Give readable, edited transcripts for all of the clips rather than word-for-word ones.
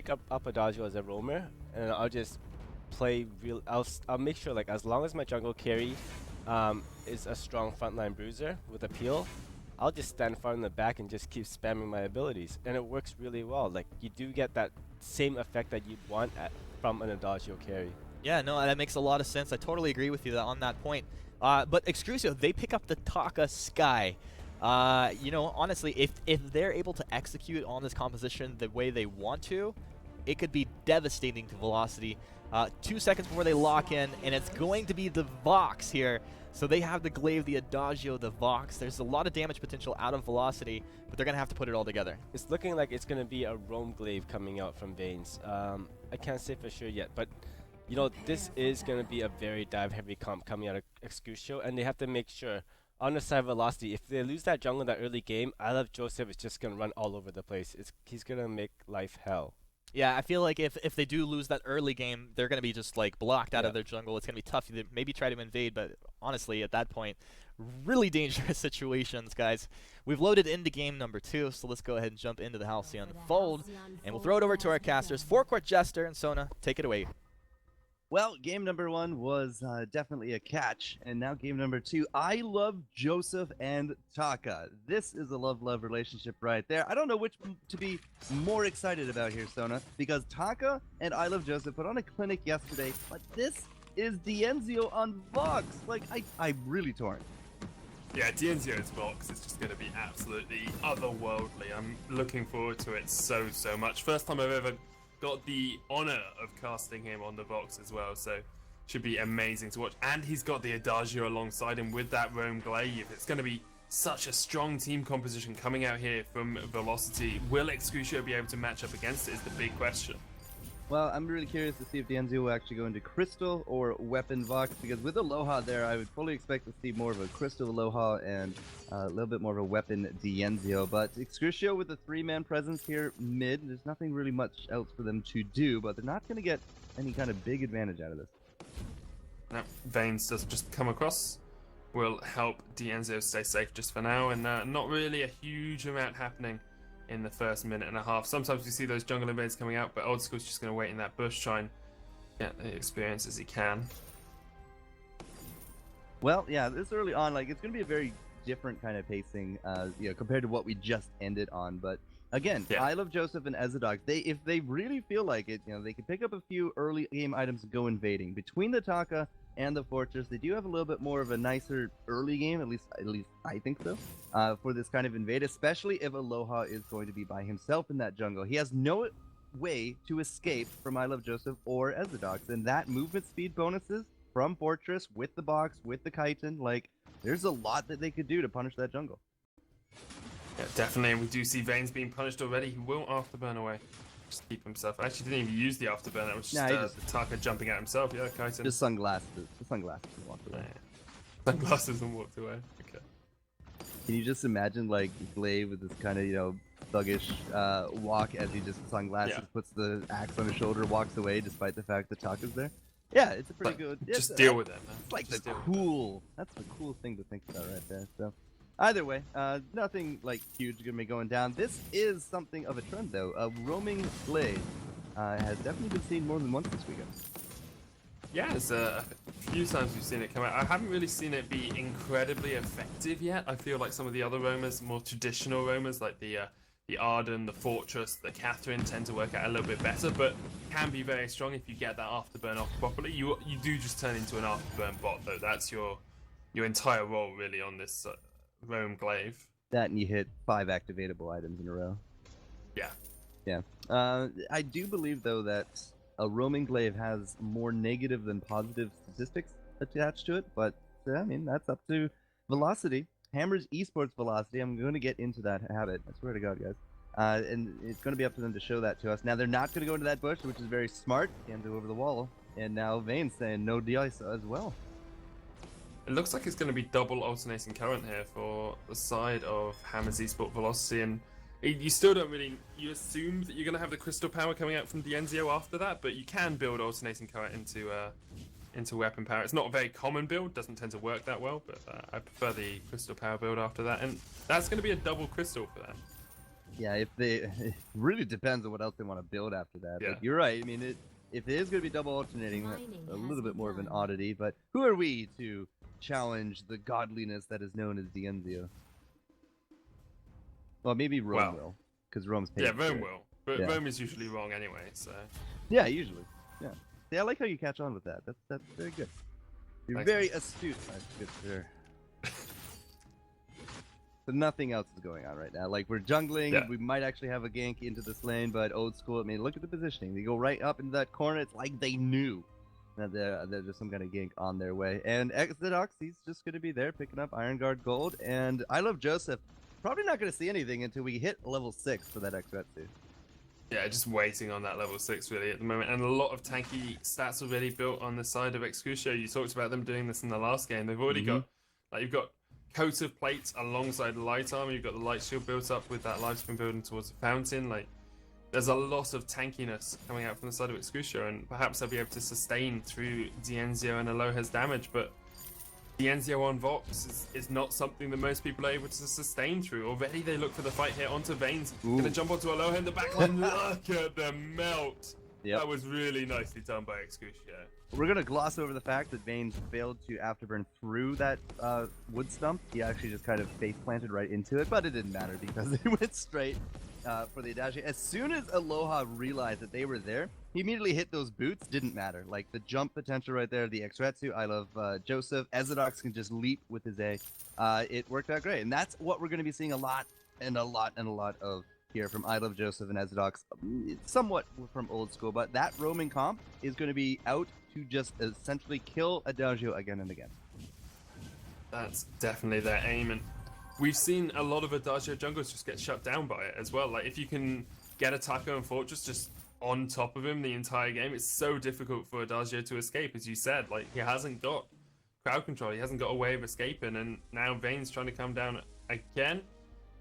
pick up Adagio as a roamer, and I'll just play real. I'll make sure like as long as my jungle carry is a strong frontline bruiser with a peel, I'll just stand far in the back and just keep spamming my abilities, and it works really well. Like you do get that same effect that you'd want from an Adagio carry. Yeah, no, that makes a lot of sense. I totally agree with you on that point. But Excrucio, they pick up the Taka Sky. You know, honestly, if they're able to execute on this composition the way they want to, it could be devastating to Velocity. 2 seconds before they lock in, and it's going to be the Vox here. So they have the Glaive, the Adagio, the Vox. There's a lot of damage potential out of Velocity, but they're going to have to put it all together. It's looking like it's going to be a roam glaive coming out from Vayne's. I can't say for sure yet, but you know, this is going to be a very dive-heavy comp coming out of Excrucio, and they have to make sure on the side of Velocity, if they lose that jungle in that early game, I love Joseph is just going to run all over the place. He's going to make life hell. Yeah, I feel like if they do lose that early game, they're going to be just like blocked out of their jungle. It's going to be tough to maybe try to invade, but honestly, at that point, really dangerous situations, guys. We've loaded into game number 2, so let's go ahead and jump into the Halcyon Fold, and we'll throw it over to our casters. Forecourt Jester and Sona, take it away. Well, game number 1 was definitely a catch, and now game number 2, I love Joseph and Taka. This is a love-love relationship right there. I don't know which to be more excited about here, Sona, because Taka and I love Joseph put on a clinic yesterday, but this is Dienzio on Vox. Like, I'm really torn. Yeah, Dienzio's Vox is just going to be absolutely otherworldly. I'm looking forward to it so much. First time I've ever got the honor of casting him on the Vox as well, so should be amazing to watch. And he's got the Adagio alongside him with that Roam Glaive. It's going to be such a strong team composition coming out here from Velocity. Will Excrucio be able to match up against it is the big question. Well, I'm really curious to see if Dienzio will actually go into Crystal or Weapon Vox, because with Aloha there, I would fully expect to see more of a Crystal Aloha and a little bit more of a Weapon Dienzio. But Excrucio with a 3-man presence here mid, there's nothing really much else for them to do, but they're not going to get any kind of big advantage out of this. Now, Vayne's does just come across, will help Dienzio stay safe just for now, and not really a huge amount happening in the first minute and a half. Sometimes we see those jungle invaders coming out, but Old School's just going to wait in that bush, try and get the experience as he can. Well, yeah, this early on, like, it's going to be a very different kind of pacing, you know, compared to what we just ended on. But again, I love Joseph and Ezadog. If they really feel like it, you know, they can pick up a few early game items and go invading. Between the Taka and the Fortress, they do have a little bit more of a nicer early game, at least I think so, for this kind of invade, especially if Aloha is going to be by himself in that jungle. He has no way to escape from I Love Joseph or Ezadog, and that movement speed bonuses from Fortress with the box, with the chitin, like, there's a lot that they could do to punish that jungle. Yeah, definitely, and we do see Vayne's being punished already. He will afterburn away. Just keep himself. Actually, didn't even use the afterburn. That was just the Taka jumping at himself. Yeah, chitin. Just sunglasses. The sunglasses and walked away. Yeah. Sunglasses and walked away. Okay. Can you just imagine, like, Glaive with this kind of, you know, thuggish walk as he just sunglasses, puts the axe on his shoulder, walks away despite the fact that Taka's there? Yeah, it's a pretty good. Just deal with it, man. It's like that's the cool thing to think about right there. So, either way, nothing like huge gonna be going down. This is something of a trend, though. A roaming glaive has definitely been seen more than once this weekend. Yeah, it's a few times we've seen it come out. I haven't really seen it be incredibly effective yet. I feel like some of the other roamers, more traditional roamers, like the Arden, the Fortress, the Catherine, tend to work out a little bit better, but can be very strong if you get that afterburn off properly. You do just turn into an afterburn bot, though. That's your entire role, really, on this Roam Glaive. That, and you hit 5 activatable items in a row. Yeah. Yeah. I do believe, though, that a roaming glaive has more negative than positive statistics attached to it, but I mean, that's up to Velocity. Hammer's esports Velocity. I'm going to get into that habit. I swear to God, guys. And it's going to be up to them to show that to us. Now, they're not going to go into that bush, which is very smart. Can't go over the wall. And now Vayne's saying no de-ice as well. It looks like it's going to be double alternating current here for the side of Hammer's esports Velocity, and you still don't really, you assume that you're going to have the crystal power coming out from Dienzio after that, but you can build alternating current into weapon power. It's not a very common build, doesn't tend to work that well, but I prefer the crystal power build after that, and that's going to be a double crystal for that. Yeah, if they, it really depends on what else they want to build after that. Yeah. But you're right. I mean, if it is going to be double alternating, that's a little bit more of an oddity. But who are we to challenge the godliness that is known as Dienzio? Well, maybe Rome will, because Rome's paid. Yeah, Rome will. But Yeah. Rome is usually wrong anyway, so... Yeah, usually. Yeah. See, I like how you catch on with that. That's very good. You're Thanks. very astute, my good sir. So nothing else is going on right now. Like, we're jungling. Yeah. We might actually have a gank into this lane, but old school. I mean, look at the positioning. They go right up into that corner. It's like they knew that there's some kind of gank on their way. And Exodox, he's just going to be there picking up Iron Guard Gold. And I Love Joseph, probably not going to see anything until we hit level 6 for that Excrucio. Yeah, just waiting on that level 6 really at the moment, and a lot of tanky stats already built on the side of Excrucio. You talked about them doing this in the last game. They've already got, like, you've got coat of plates alongside light armor. You've got the light shield built up with that lifespan building towards the fountain. Like, there's a lot of tankiness coming out from the side of Excrucio, and perhaps they'll be able to sustain through Dienzio and Aloha's damage, but Dienzio on Vox is not something that most people are able to sustain through. Already they look for the fight here onto Vayne's. Gonna jump onto Aloha in the backline. Look at the melt. That was really nicely done by Excrucio. We're going to gloss over the fact that Vayne failed to afterburn through that wood stump. He actually just kind of face planted right into it, but it didn't matter because it went straight for the Adagio. As soon as Aloha realized that they were there, he immediately hit those boots. Didn't matter. Like, the jump potential right there, the Excrucio, I Love Joseph. Exodox can just leap with his A. It worked out great. And that's what we're going to be seeing a lot of here from I Love Joseph and Exodox. Somewhat from old school, but that roaming comp is going to be out to just essentially kill Adagio again and again. That's definitely their aim, and we've seen a lot of Adagio junglers just get shut down by it as well. Like, if you can get a Taco and Fortress just on top of him the entire game, it's so difficult for Adagio to escape, as you said. Like, he hasn't got crowd control, he hasn't got a way of escaping, and now Vayne's trying to come down again.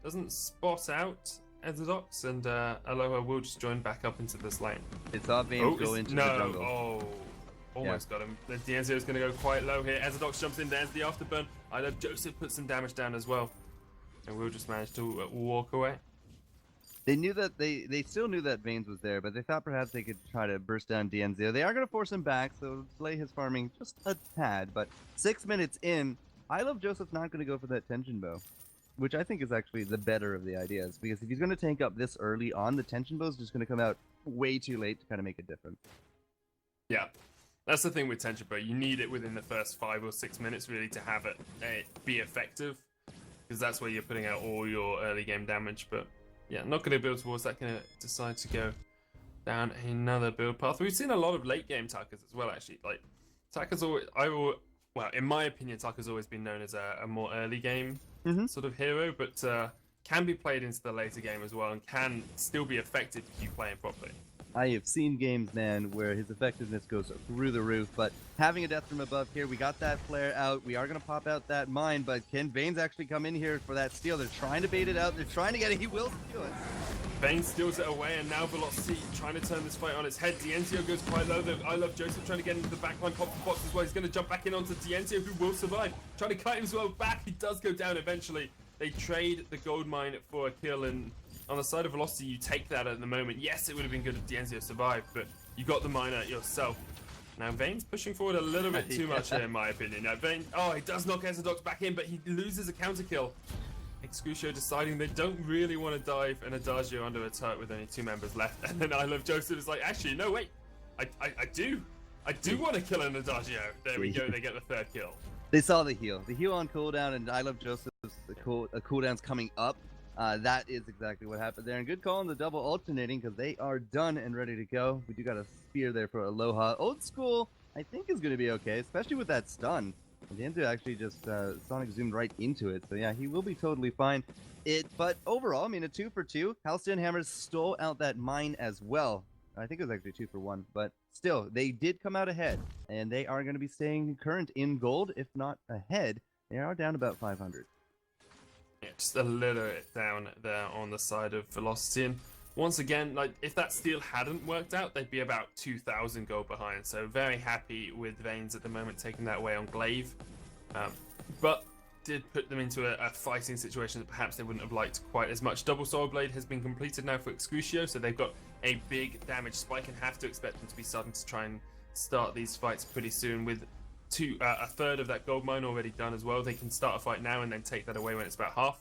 Doesn't spot out Exodox, and Aloha will just join back up into this lane. It saw Vayne go into the jungle. Almost got him. The Dienzio is going to go quite low here. Exodox jumps in, there's the afterburn. I Love Joseph puts some damage down as well. And we'll just manage to walk away. They knew that they still knew that Vayne's was there, but they thought perhaps they could try to burst down Dienzio. They are going to force him back, so delay his farming just a tad. But 6 minutes in, I Love Joseph's not going to go for that tension bow, which I think is actually the better of the ideas, because if he's going to tank up this early on, the tension bow is just going to come out way too late to kind of make a difference. Yeah, that's the thing with tension bow. You need it within the first 5 or 6 minutes really to have it be effective, because that's where you're putting out all your early game damage. But yeah, not going to build towards that. Going to decide to go down another build path. We've seen a lot of late game Takas as well, actually. Like, Taka's always, well, in my opinion, Taka's always been known as a more early game sort of hero, but can be played into the later game as well, and can still be effective if you play him properly. I have seen games, man, where his effectiveness goes through the roof, but having a death from above here, we got that flare out. We are going to pop out that mine, but can Vayne's actually come in here for that steal? They're trying to bait it out. They're trying to get it. He will steal it. Vayne steals it away, and now Velocity trying to turn this fight on its head. Dienzio goes quite low. I Love Joseph trying to get into the backline, pop the box as well. He's going to jump back in onto Dienzio, who will survive. Trying to cut him as well back. He does go down eventually. They trade the gold mine for a kill, and on the side of Velocity, you take that at the moment. Yes, it would have been good if Dienzio survived, but you got the miner yourself. Now, Vayne's pushing forward a little bit too much here, in my opinion. Now, Vayne, he does knock Exodox back in, but he loses a counter kill. Excrucio deciding they don't really want to dive an Adagio under a turret with only 2 members left. And then I Love Joseph is like, actually, no, wait. I do want to kill an Adagio. There we go, they get the 3rd kill. They saw the heal. The heal on cooldown, and I Love Joseph's cooldown's coming up. That is exactly what happened there. And good call on the double alternating, because they are done and ready to go. We do got a spear there for Aloha. Old school, I think, is going to be okay, especially with that stun. Dienzio actually just Sonic zoomed right into it. So yeah, he will be totally fine. But overall, I mean, a 2 for 2. Halcyon Hammers stole out that mine as well. I think it was actually 2 for 1. But still, they did come out ahead. And they are going to be staying current in gold, if not ahead. They are down about 500. Yeah, just a little bit down there on the side of Velocity. And once again, like, if that steal hadn't worked out, they'd be about 2,000 gold behind. So very happy with Vayne's at the moment taking that away on Glaive. But did put them into a fighting situation that perhaps they wouldn't have liked quite as much. Double Soul Blade has been completed now for Excrucio, so they've got a big damage spike and have to expect them to be starting to try and start these fights pretty soon with a third of that gold mine already done as well. They can start a fight now and then take that away when it's about half.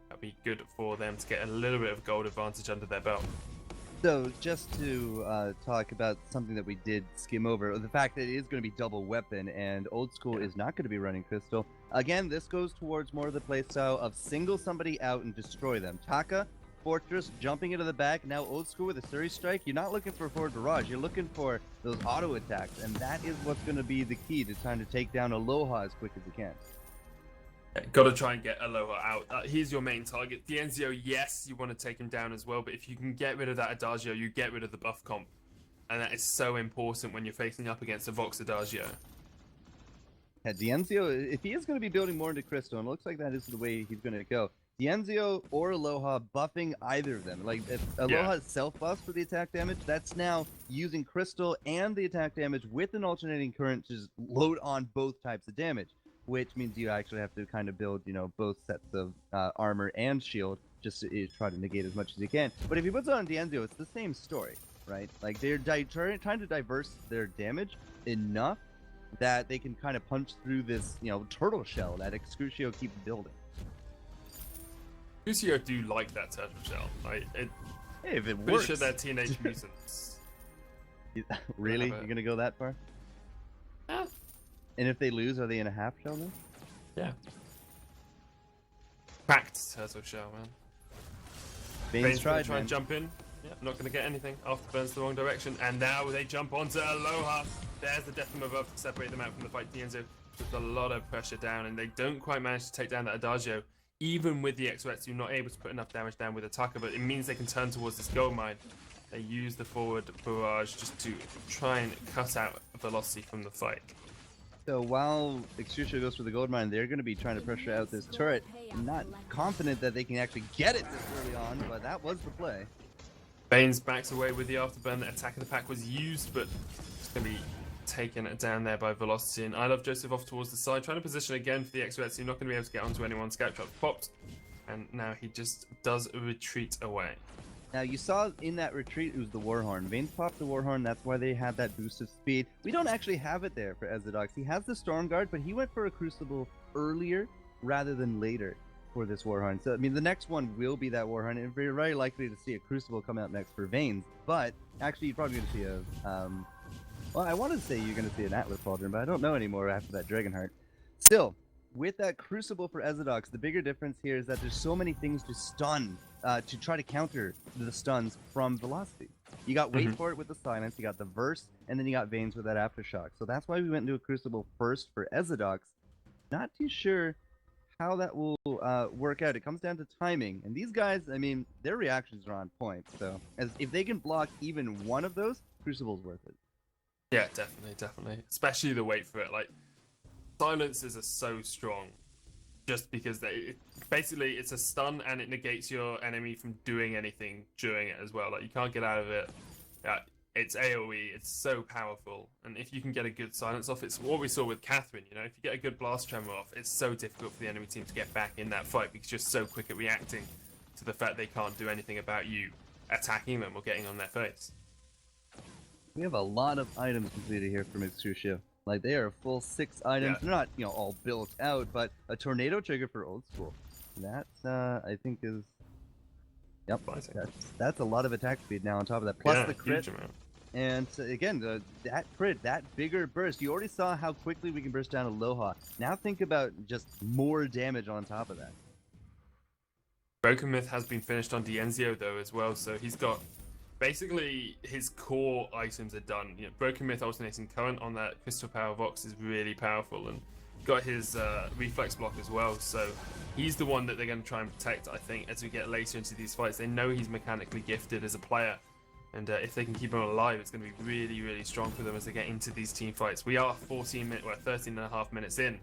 That'd be good for them to get a little bit of gold advantage under their belt. So just to talk about something that we did skim over, the fact that it is going to be double weapon and Old School is not going to be running Crystal. Again, this goes towards more of the playstyle of single somebody out and destroy them. Taka, Fortress, jumping into the back. Now Old School with a Surrey Strike. You're not looking for a forward barrage. You're looking for those auto attacks, and that is what's going to be the key to trying to take down Aloha as quick as you can. Got to try and get Aloha out. He's your main target. Dienzio, yes, you want to take him down as well, but if you can get rid of that Adagio, you get rid of the buff comp. And that is so important when you're facing up against a Vox Adagio. Yeah, Dienzio, if he is going to be building more into Crystal, and it looks like that is the way he's going to go, Dienzio or Aloha buffing either of them. Like, if Aloha self-buffs for the attack damage, that's now using Crystal and the attack damage with an alternating current to just load on both types of damage. Which means you actually have to kind of build, you know, both sets of armor and shield just to try to negate as much as you can. But if he puts it on Dienzio, it's the same story, right? Like, they're trying to diverse their damage enough that they can kind of punch through this, you know, turtle shell that Excrucio keeps building. Excrucio do like that turtle shell. Like, hey, if it pretty works. sure they're teenage mutants. Really? You're going to go that far? Yeah. And if they lose, are they in a half shell then? Yeah. Cracked turtle shell, man. Bane's tried, try and jump in. Yeah, not going to get anything. Afterburns the wrong direction. And now they jump onto Aloha. There's the death from above to separate them out from the fight. Dienzio puts a lot of pressure down, and they don't quite manage to take down that Adagio. Even with the X-Rex, you're not able to put enough damage down with Ataka, but it means they can turn towards this gold mine. They use the forward barrage just to try and cut out velocity from the fight. So while Excrucio goes for the gold mine, they're going to be trying to pressure out this turret. I'm not confident that they can actually get it this early on, but that was the play. Baines backs away with the afterburn. The attack of the pack was used, but it's going to be taken down there by velocity. And I love Joseph off towards the side, trying to position again for the X-Rex. You're not going to be able to get onto anyone. Scout trap popped, and now he just does retreat away. Now, you saw in that retreat, it was the Warhorn. Vayne's popped the Warhorn, that's why they had that boost of speed. We don't actually have it there for Ezidox. He has the Storm Guard, but he went for a Crucible earlier rather than later for this Warhorn. So, I mean, the next one will be that Warhorn, and we're very likely to see a Crucible come out next for Vayne's. But, actually, you're probably going to see a... well, I wanted to say you're going to see an Atlas Cauldron, but I don't know anymore after that Dragonheart. Still, with that Crucible for Ezidox, the bigger difference here is that there's so many things to stun, to try to counter the stuns from velocity. You got Wait for It with the silence, you got the Verse, and then you got Vayne's with that Aftershock. So that's why we went into a Crucible first for Ezidox. Not too sure how that will work out. It comes down to timing. And these guys, I mean, their reactions are on point. So if they can block even one of those, Crucible's worth it. Yeah, definitely. Especially the Wait for It. Like, silences are so strong just because basically it's a stun and it negates your enemy from doing anything during it as well. Like, you can't get out of it. Yeah, it's AoE, it's so powerful, and if you can get a good silence off, it's what we saw with Catherine. You know, if you get a good blast tremor off, it's so difficult for the enemy team to get back in that fight because you're so quick at reacting to the fact they can't do anything about you attacking them or getting on their face. We have a lot of items completed here from Excrucio. Like, they are a full 6 items. They're not, you know, all built out, but a tornado trigger for Old School. That, I think is... Yep, that's a lot of attack speed now on top of that. Plus the crit. And again, that crit, that bigger burst. You already saw how quickly we can burst down Aloha. Now think about just more damage on top of that. Broken Myth has been finished on Dienzio, though, as well, so he's got... Basically, his core items are done. You know, Broken Myth alternating current on that Crystal Power Vox is really powerful, and got his reflex block as well. So he's the one that they're going to try and protect, I think, as we get later into these fights. They know he's mechanically gifted as a player, and if they can keep him alive, it's going to be really, really strong for them as they get into these team fights. We are 13 and a half minutes in.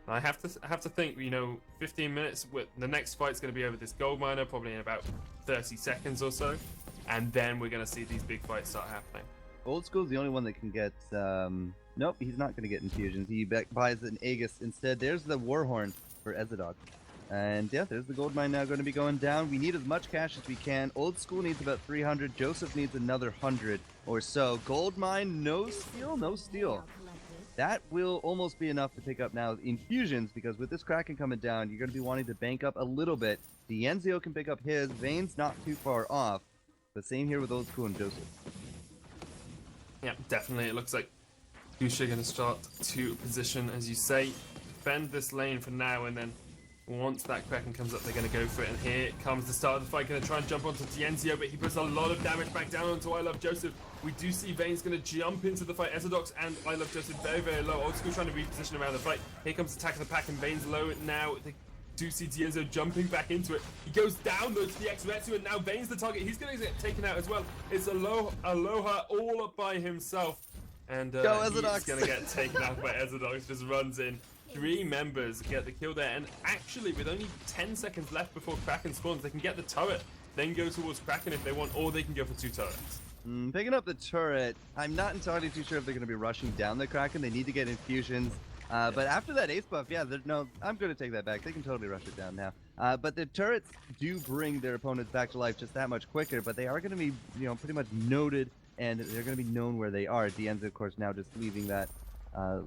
And I have to think, you know, 15 minutes. The next fight's going to be over this gold miner, probably in about 30 seconds or so. And then we're going to see these big fights start happening. Old School's the only one that can get... nope, he's not going to get infusions. He buys an Aegis instead. There's the Warhorn. for Ezadok. And yeah, there's the gold mine now going to be going down. We need as much cash as we can. Old School needs about 300. Joseph needs another 100 or so. Gold mine, no steal, no steal. That will almost be enough to pick up now infusions, because with this Kraken coming down, you're going to be wanting to bank up a little bit. The Enzio can pick up his. Vayne's not too far off. But same here with Old School and Joseph. Yeah, definitely. It looks like Excrucio going to start to position, as you say, defend this lane for now, and then once that Kraken comes up, they're going to go for it. And here comes the start of the fight. Going to try and jump onto Dienzio, but he puts a lot of damage back down onto I Love Joseph. We do see Vayne's going to jump into the fight. Ezodox and I Love Joseph very, very low. Old School trying to reposition around the fight. Here comes Attack of the Pack, and Vayne's low now. They do see Dienzio jumping back into it. He goes down though to the Excrucio, and now Vayne's the target. He's going to get taken out as well. It's Aloha all up by himself. And he's going to get taken out by Ezodox. Just runs in. 3 members get the kill there, and actually with only 10 seconds left before Kraken spawns, they can get the turret, then go towards Kraken if they want, or they can go for 2 turrets. Picking up the turret, I'm not entirely too sure if they're going to be rushing down the Kraken. They need to get infusions. But after that ace buff, yeah, no, I'm going to take that back. They can totally rush it down now. But the turrets do bring their opponents back to life just that much quicker, but they are going to be, pretty much noted, and they're going to be known where they are. At the end, of course, now just leaving that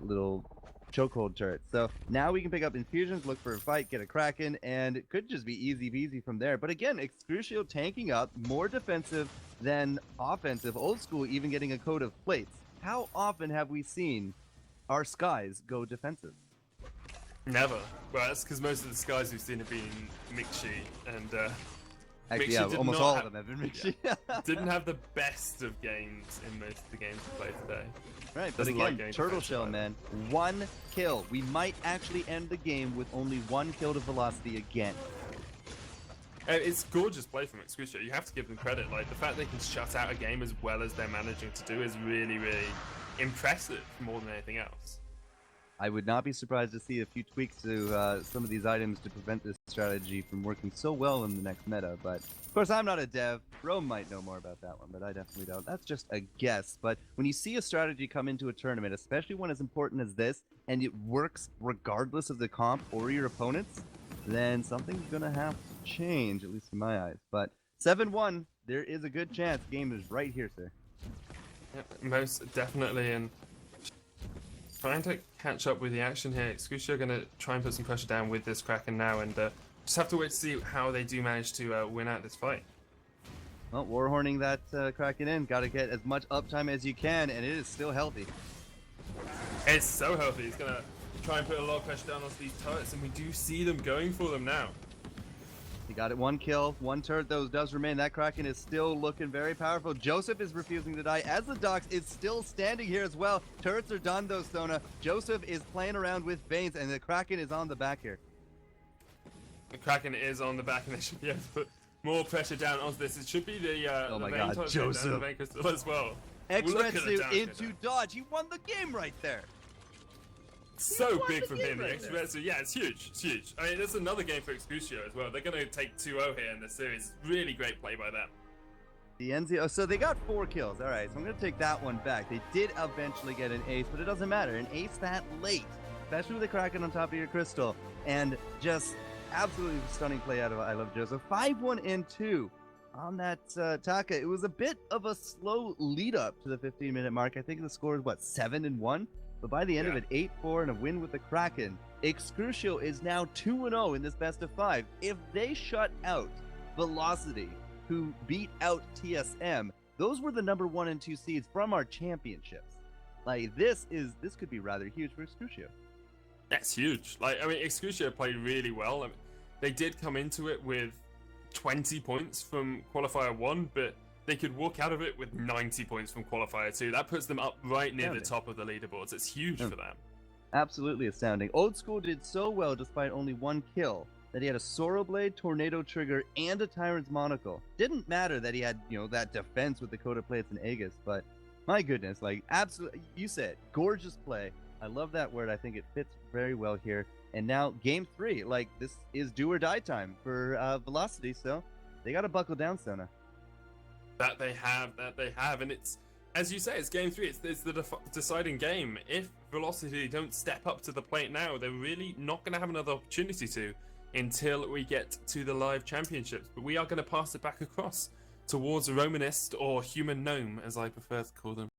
little chokehold turret. So now we can pick up infusions, look for a fight, get a Kraken, and it could just be easy peasy from there. But again, Excrucio tanking up, more defensive than offensive. Old School even getting a coat of plates. How often have we seen our skies go defensive? Never. Well, that's because most of the skies we've seen have been Mixi, and actually, yeah, almost all of them have been Mixi. Yeah, didn't have the best of games in most of the games we played today. Right, but again, Turtle Shell, man, 1 kill. We might actually end the game with only 1 kill to Velocity again. It's gorgeous play from Excrucio. You have to give them credit. Like, the fact they can shut out a game as well as they're managing to do is really, really impressive more than anything else. I would not be surprised to see a few tweaks to some of these items to prevent this strategy from working so well in the next meta. But of course, I'm not a dev. Rome might know more about that one, but I definitely don't. That's just a guess. But when you see a strategy come into a tournament, especially one as important as this, and it works regardless of the comp or your opponents, then something's going to have to change, at least in my eyes. But 7-1, there is a good chance game is right here, sir. Yep, most definitely, and trying to catch up with the action here. Excrucio going to try and put some pressure down with this Kraken now, and just have to wait to see how they do manage to win out this fight. Well, Warhorning that Kraken in. Got to get as much uptime as you can, and it is still healthy. It's so healthy. He's going to try and put a lot of pressure down on these turrets, and we do see them going for them now. He got it, 1 kill, 1 turret though does remain. That Kraken is still looking very powerful. Joseph is refusing to die, as the Dox is still standing here as well. Turrets are done though, Sona. Joseph is playing around with Veins, and the Kraken is on the back here. The Kraken is on the back, and they should be able to put more pressure down onto this. It should be the oh my Vein god, Joseph. the Vein Crystal as well. Excrucio into dodge. He won the game right there. So big from him, the Excrucio. Yeah, it's huge. It's huge. I mean, there's another game for Excrucio as well. They're going to take 2-0 here in this series. Really great play by them. The Enzio, so they got 4 kills. All right, so I'm going to take that one back. They did eventually get an ace, but it doesn't matter. An ace that late, especially with the Kraken on top of your crystal, and just absolutely stunning play out of I Love Joseph. 5-1 and 2 on that Taka. It was a bit of a slow lead up to the 15-minute mark. I think the score is, what, 7-1? But by the end of it, 8-4 and a win with the Kraken. Excrucio is now 2-0 in this best of 5. If they shut out Velocity, who beat out TSM, those were the number 1 and 2 seeds from our championships. Like, this could be rather huge for Excrucio. That's huge. Like, I mean, Excrucio played really well. I mean, they did come into it with 20 points from Qualifier 1, but they could walk out of it with 90 points from Qualifier 2. That puts them up right near the top of the leaderboards. It's huge for them. Absolutely astounding. Old School did so well despite only 1 kill that he had a Sorrow Blade, Tornado Trigger, and a Tyrant's Monocle. Didn't matter that he had, that defense with the Coat of Plates and Aegis, but my goodness, like, absolutely, you said, gorgeous play. I love that word. I think it fits very well here. And now, game 3, like, this is do or die time for Velocity, so they got to buckle down, Sona. That they have, and it's as you say, it's game 3. It's the deciding game. If Velocity don't step up to the plate now, they're really not going to have another opportunity to until we get to the live championships. But we are going to pass it back across towards Romanist, or Human Gnome, as I prefer to call them.